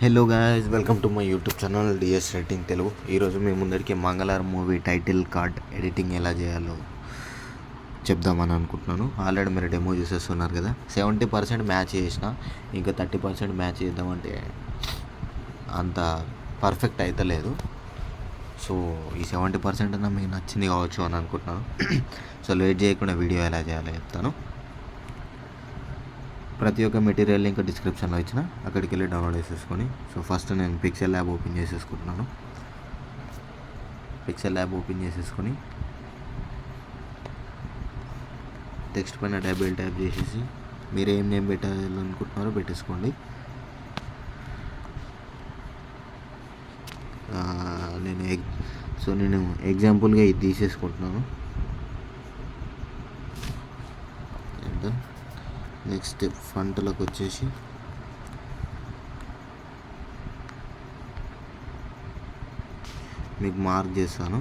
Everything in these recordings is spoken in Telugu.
Hello guys, welcome to my YouTube channel DS writing Telugu. ఈరోజు మీ ముందరికి మంగళవారం మూవీ టైటిల్ కార్డ్ ఎడిటింగ్ ఎలా చేయాలో చెప్దామని అనుకుంటున్నాను. ఆల్రెడీ మీరు డెమో చూసేస్తున్నారు కదా. 70% మ్యాచ్ చేసిన, ఇంకా 30% మ్యాచ్ చేద్దామంటే అంత పర్ఫెక్ట్ అయితే లేదు. సో ఈ 70% అన్నా మీకు నచ్చింది కావచ్చు అని అనుకుంటున్నాను. సో లేట్ చేయకుండా వీడియో ఎలా చేయాలో చెప్తాను. ప్రతి ఒక్క మెటీరియల్ లింక్ డిస్క్రిప్షన్లో ఇచ్చిన, అక్కడికి వెళ్ళి డౌన్లోడ్ చేసేసుకొని. సో ఫస్ట్ నేను పిక్సెల్ ల్యాబ్ ఓపెన్ చేసేసుకుంటున్నాను. పిక్సెల్ ల్యాబ్ ఓపెన్ చేసేసుకొని టెక్స్ట్ పైన డబుల్ ట్యాప్ చేసేసి మీరు ఏం నేమ్ పెట్టాలనుకుంటున్నారో పెట్టేసుకోండి. నేను ఎగ్జాంపుల్గా ఇది తీసేసుకుంటున్నాను. నెక్స్ట్ ఫంట్లోకి వచ్చేసి మీకు మార్క్ చేస్తాను.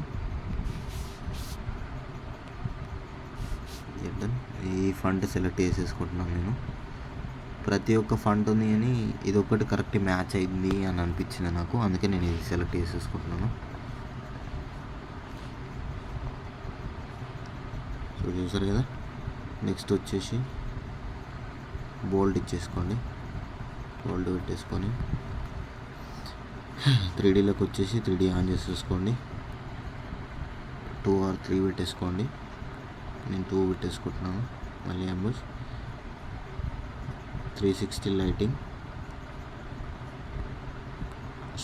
ఈ ఫంట్ సెలెక్ట్ చేసేసుకుంటున్నాను. నేను ప్రతి ఒక్క ఫంట్ని అని ఇది ఒకటి కరెక్ట్ మ్యాచ్ అయింది అని అనిపించింది నాకు, అందుకే నేను ఇది సెలెక్ట్ చేసేసుకుంటున్నాను. సో చూసారు కదా. నెక్స్ట్ వచ్చేసి బోల్డ్ ఇచ్చేసుకోండి. బోల్డ్ పెట్టేసుకొని 3Dలోకి వచ్చేసి 3D ఆన్ చేసేసుకోండి. 2 or 3 పెట్టేసుకోండి. నేను 2 పెట్టేసుకుంటున్నాను. మళ్ళీ ఎంబస్ 360 లైటింగ్,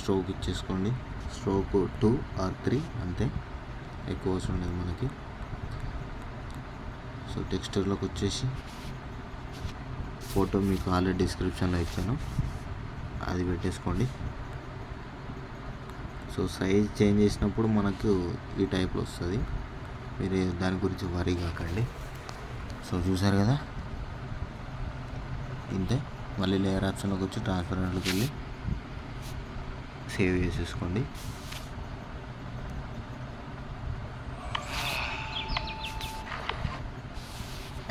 స్ట్రోక్ ఇచ్చేసుకోండి. స్ట్రోక్ 2 or 3 అంతే, ఎక్కువ అవసరం లేదు మనకి. సో టెక్స్చర్లోకి వచ్చేసి ఫోటో మీకు ఆల్రెడీ డిస్క్రిప్షన్లో ఇచ్చాను, అది పెట్టేసుకోండి. సో సైజ్ చేంజ్ చేసినప్పుడు మనకు ఈ టైప్లో వస్తుంది, మీరు దాని గురించి వరీ కాకండి. సో చూసారు కదా, ఇంతే. మళ్ళీ లేయర్ ఆప్షన్లోకి వచ్చి ట్రాన్స్పరెంట్లోకి వెళ్ళి సేవ్ చేసేసుకోండి.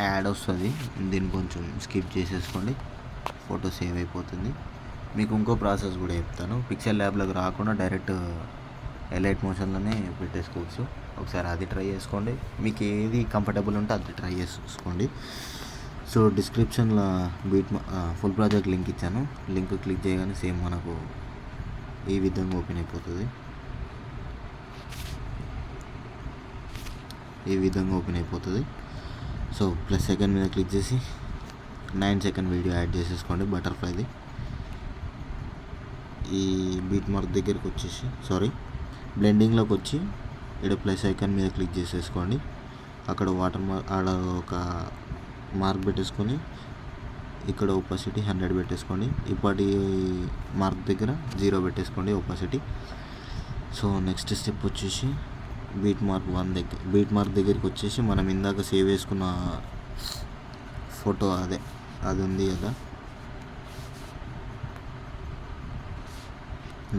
యాడ్ వస్తుంది, దీన్ని కొంచెం స్కిప్ చేసేసుకోండి. ఫోటో సేవ్ అయిపోతుంది. మీకు ఇంకో ప్రాసెస్ కూడా చెప్తాను. పిక్సెల్ ల్యాబ్లోకి రాకుండా డైరెక్ట్ ఎలైట్ మోషన్లోనే పెట్టేసుకోవచ్చు. ఒకసారి అది ట్రై చేసుకోండి. మీకు ఏది కంఫర్టబుల్ ఉంటే అది ట్రై చేసుకోండి. సో డిస్క్రిప్షన్లో ఫుల్ ప్రాజెక్ట్ లింక్ ఇచ్చాను. లింక్ క్లిక్ చేయగానే సేమ్ మనకు ఈ విధంగా ఓపెన్ అయిపోతుంది. సో +2 మీద క్లిక్ చేసి 9 సెకండ్ వీడియో యాడ్ చేసేసుకోండి, బటర్ఫ్లైది. ఈ బీట్ మార్క్ దగ్గరికి వచ్చేసి బ్లెండింగ్లోకి వచ్చి ఇక్కడ +2 మీద క్లిక్ చేసేసుకోండి. అక్కడ వాటర్ మార్క్ ఆడ ఒక మార్క్ పెట్టేసుకొని ఇక్కడ ఒపాసిటీ 100 పెట్టేసుకోండి. ఇప్పటి మార్క్ దగ్గర 0 పెట్టేసుకోండి ఒపాసిటీ. సో నెక్స్ట్ స్టెప్ వచ్చేసి బీట్ మార్క్ దగ్గరికి వచ్చేసి మనం ఇందాక సేవ్ చేసుకున్న ఫోటో అది ఉంది కదా,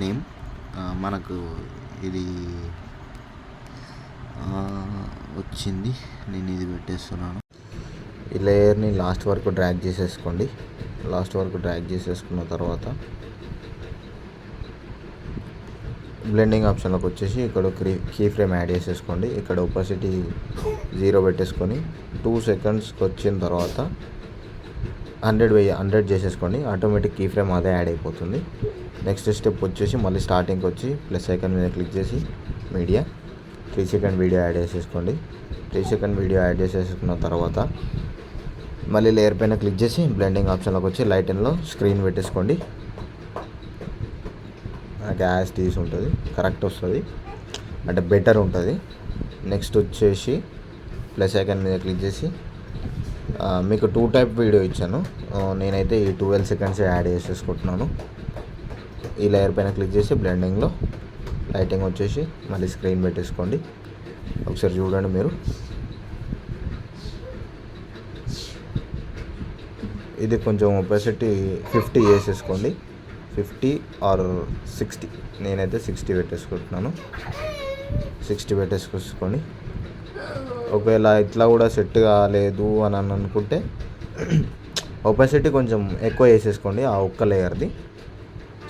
నేమ్ మనకు ఇది వచ్చింది. నేను ఇది పెట్టేస్తున్నాను. ఈ లేయర్ని లాస్ట్ వరకు డ్రాగ్ చేసేసుకోండి. చేసేసుకున్న తర్వాత బ్లెండింగ్ ఆప్షన్లోకి వచ్చేసి ఇక్కడ కీ ఫ్రేమ్ యాడ్ చేసేసుకోండి. ఇక్కడ ఒపాసిటీ 0 పెట్టేసుకొని 2 సెకండ్స్కి వచ్చిన తర్వాత 100 చేసేసుకోండి. ఆటోమేటిక్ కీ ఫ్రేమ్ అదే యాడ్ అయిపోతుంది. నెక్స్ట్ స్టెప్ వచ్చేసి మళ్ళీ స్టార్టింగ్కి వచ్చి +2 మీద క్లిక్ చేసి మీడియా 3 సెకండ్ వీడియో యాడ్ చేసేసుకోండి. 3 సెకండ్ వీడియో యాడ్ చేసేసుకున్న తర్వాత మళ్ళీ లేయర్ పైన క్లిక్ చేసి బ్లెండింగ్ ఆప్షన్లోకి వచ్చి లైటన్లో స్క్రీన్ పెట్టేసుకోండి. గ్యాస్ తీసి ఉంటుంది, కరెక్ట్ వస్తుంది, అంటే బెటర్ ఉంటుంది. నెక్స్ట్ వచ్చేసి +2 మీద క్లిక్ చేసి మీకు 2 టైప్ వీడియో ఇచ్చాను, నేనైతే ఈ 12 సెకండ్స్ యాడ్ చేసేసుకుంటున్నాను. ఈ లేయర్ పైన క్లిక్ చేసి బ్లెండింగ్లో లైటింగ్ వచ్చేసి మళ్ళీ స్క్రీన్ పెట్టేసుకోండి. ఒకసారి చూడండి మీరు. ఇది కొంచెం ఒపాసిటీ 50 చేసేసుకోండి, 50 or 60. నేనైతే 60 పెట్టేసుకుంటున్నాను. 60 పెట్టేసుకోండి. ఒకవేళ ఇట్లా కూడా సెట్ కాలేదు అని అనుకుంటే ఒపాసిటీ కొంచెం ఎక్కువ వేసేసుకోండి ఆ ఒక్క లేయర్ది.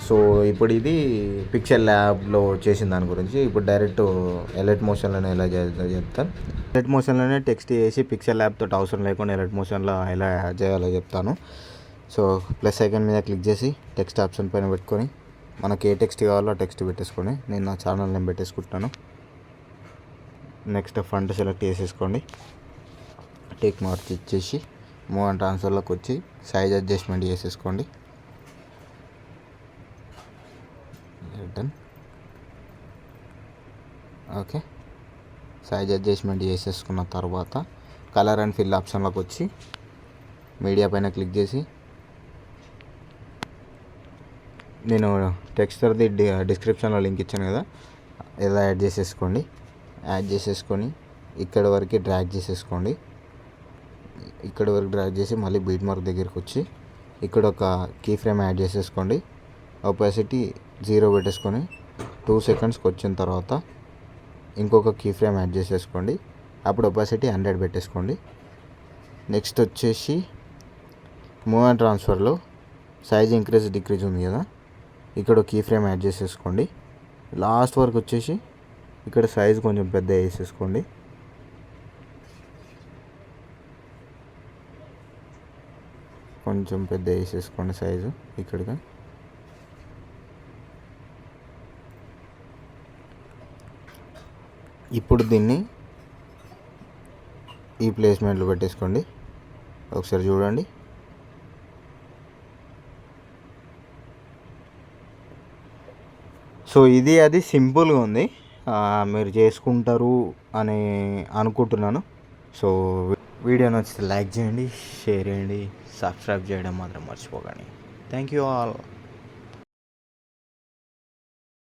సో ఇప్పుడు ఇది పిక్చర్ ల్యాబ్లో చేసిన దాని గురించి ఇప్పుడు డైరెక్ట్ ఎలర్ట్ మోషన్లోనే ఎలా చేయాలో చెప్తాను. ఎలర్ట్ మోషన్లోనే టెక్స్ట్ చేసి పిక్చర్ ల్యాబ్ తోటి అవసరం లేకుండా ఎలర్ట్ మోషన్లో ఎలా చేయాలో చెప్తాను. సో ప్లస్ ఐకాన్ మీద క్లిక్ చేసి టెక్స్ట్ ఆప్షన్ పైన పెట్టుకొని మనకి ఏ టెక్స్ట్ కావాలో ఆ టెక్స్ట్ పెట్టేసుకొని నేను నా ఛానల్ నేమ్ పెట్టేసుకుంటున్నాను. నెక్స్ట్ ఫంట్ సెలెక్ట్ చేసేసుకోండి. టిక్ మార్క్ ఇచ్చేసి మూవ్ అండ్ ట్రాన్స్ఫర్లోకి వచ్చి సైజ్ అడ్జస్ట్మెంట్ చేసేసుకోండి. Return okay. సైజ్ అడ్జస్ట్మెంట్ చేసేసుకున్న తర్వాత కలర్ అండ్ ఫిల్ ఆప్షన్లోకి వచ్చి మీడియా పైన క్లిక్ చేసి నేను టెక్స్చర్ది డిస్క్రిప్షన్లో లింక్ ఇచ్చాను కదా, ఇలా యాడ్ చేసేసుకోండి. యాడ్ చేసేసుకొని ఇక్కడ వరకు డ్రాగ్ చేసేసుకోండి. ఇక్కడ వరకు డ్రాగ్ చేసి మళ్ళీ బీట్ మార్క్ దగ్గరికి వచ్చి ఇక్కడ ఒక కీ ఫ్రేమ్ యాడ్ చేసేసుకోండి. ఒపాసిటీ 0 పెట్టేసుకొని 2 సెకండ్స్కి వచ్చిన తర్వాత ఇంకొక కీ ఫ్రేమ్ యాడ్ చేసేసుకోండి. అప్పుడు ఒపాసిటీ 100 పెట్టేసుకోండి. నెక్స్ట్ వచ్చేసి మూవ్ అండ్ ట్రాన్స్ఫర్లో సైజ్ ఇంక్రీజ్ డిక్రీజ్ ఉంది కదా, ఇక్కడ కీ ఫ్రేమ్ యాడ్ చేసేసుకోండి. లాస్ట్ వరకు వచ్చేసి ఇక్కడ సైజ్ కొంచెం పెద్ద వేసేసుకోండి. కొంచెం పెద్ద వేసేసుకోండి సైజు ఇక్కడికి. ఇప్పుడు దీన్ని ఈ ప్లేస్మెంట్లో పెట్టేసుకోండి. ఒకసారి చూడండి. సో ఇది అది సింపుల్గా ఉంది, మీరు చేసుకుంటారు అని అనుకుంటున్నాను. సో వీడియో నచ్చితే లైక్ చేయండి, షేర్ చేయండి, సబ్స్క్రైబ్ చేయడం మాత్రం మర్చిపోకండి. Thank you all.